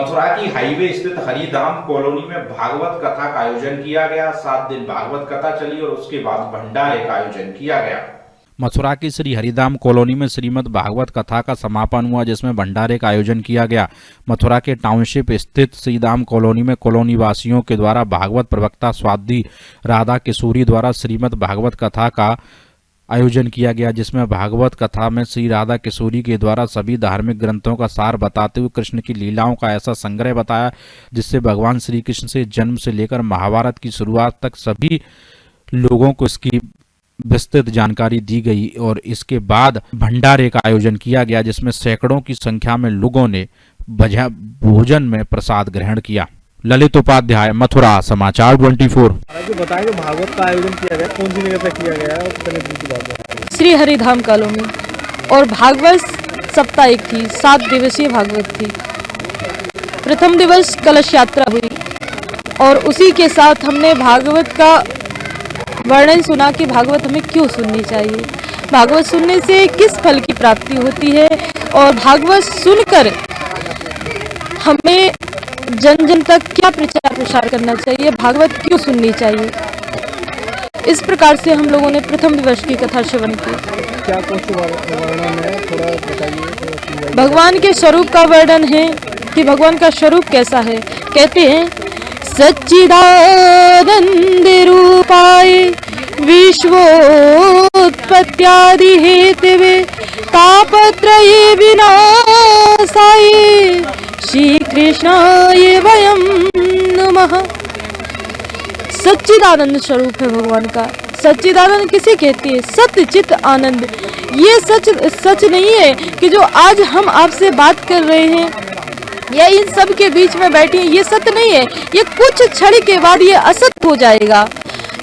मथुरा की हाईवे स्थित हरिधाम कॉलोनी में भागवत कथा का आयोजन किया गया। 7 दिन भागवत कथा चली और उसके बाद भंडारे का आयोजन किया गया। मथुरा की श्री हरिधाम कॉलोनी में श्रीमद् भागवत कथा का समापन हुआ, जिसमें भंडारे का आयोजन किया गया। मथुरा के टाउनशिप स्थित श्रीधाम कॉलोनी में कॉलोनी वासियों के द्वारा भागवत प्रवक्ता स्वाति राधा किशोरी द्वारा श्रीमद् भागवत कथा का आयोजन किया गया, जिसमें भागवत कथा में श्री राधा किशोरी के द्वारा सभी धार्मिक ग्रंथों का सार बताते हुए कृष्ण की लीलाओं का ऐसा संग्रह बताया जिससे भगवान श्री कृष्ण से जन्म से लेकर महाभारत की शुरुआत तक सभी लोगों को इसकी विस्तृत जानकारी दी गई। और इसके बाद भंडारे का आयोजन किया गया, जिसमें सैकड़ों की संख्या में लोगों ने भोजन में प्रसाद ग्रहण किया। ललित उपाध्याय, मथुरा, समाचार 24। बताएं कि भागवत का आयोजन किया गया, कौन सी जगह पे किया गया है और कितने दिन की बात है? श्री हरिधाम कॉलोनी, और भागवत साप्ताहिक थी, 7 दिवसीय भागवत थी। प्रथम दिवस कलश यात्रा हुई और उसी के साथ हमने भागवत का वर्णन सुना कि भागवत हमें क्यों सुननी चाहिए, भागवत सुनने से किस फल की प्राप्ति होती है और भागवत सुनकर हमें जन जन तक क्या प्रचार प्रसार करना चाहिए, भागवत क्यों सुननी चाहिए। इस प्रकार से हम लोगों ने प्रथम दिवस की कथा श्रवण की। क्या कुछ वर्णन है, थोड़ा बताइए। भगवान के स्वरूप का वर्णन है कि भगवान का स्वरूप कैसा है। कहते हैं सच्चिदानंद रूपाय विश्वोत्पत्त्यादि हेतवे तापत्रये विनाशाय श्री कृष्णाय वयं नमः। सच्चिदानंद स्वरूप है भगवान का। सच्चिदानंद किसे कहते हैं? सत्य चित आनंद। ये सच नहीं है कि जो आज हम आपसे बात कर रहे हैं या इन सब के बीच में बैठे हैं, ये सत्य नहीं है। ये कुछ क्षण के बाद ये असत्य हो जाएगा।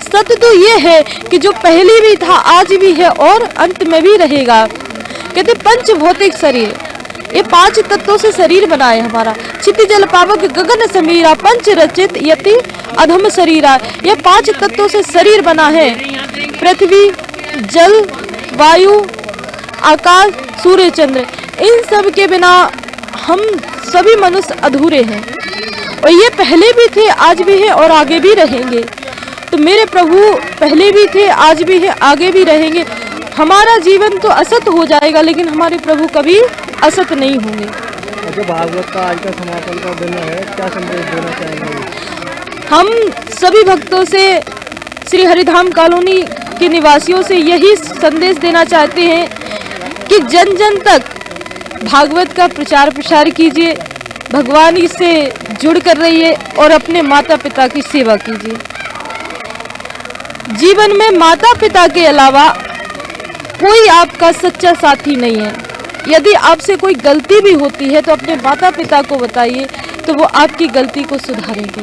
सत्य तो ये है कि जो पहले भी था, आज भी है और अंत में भी रहेगा। कहते पंच भौतिक शरीर, ये 5 तत्वों से शरीर बना है हमारा। क्षिति जल पावक गगन समीरा पंच रचित यति अधम शरीरा, ये 5 तत्वों से शरीर बना है। पृथ्वी, जल, वायु, आकाश, सूर्य, चंद्र, इन सब के बिना हम सभी मनुष्य अधूरे हैं और ये पहले भी थे, आज भी है और आगे भी रहेंगे। तो मेरे प्रभु पहले भी थे, आज भी है, आगे भी रहेंगे। हमारा जीवन तो असत हो जाएगा लेकिन हमारे प्रभु कभी असत नहीं होंगे। अच्छा, भागवत का आज का समापन का दिन है, क्या संदेश देना चाहेंगे? हम सभी भक्तों से, श्री हरिधाम कॉलोनी के निवासियों से यही संदेश देना चाहते हैं कि जन जन तक भागवत का प्रचार प्रसार कीजिए, भगवान से जुड़ कर रहिए और अपने माता पिता की सेवा कीजिए। जीवन में माता पिता के अलावा कोई आपका सच्चा साथी नहीं है। यदि आपसे कोई गलती भी होती है तो अपने माता पिता को बताइए, तो वो आपकी गलती को सुधारेंगे।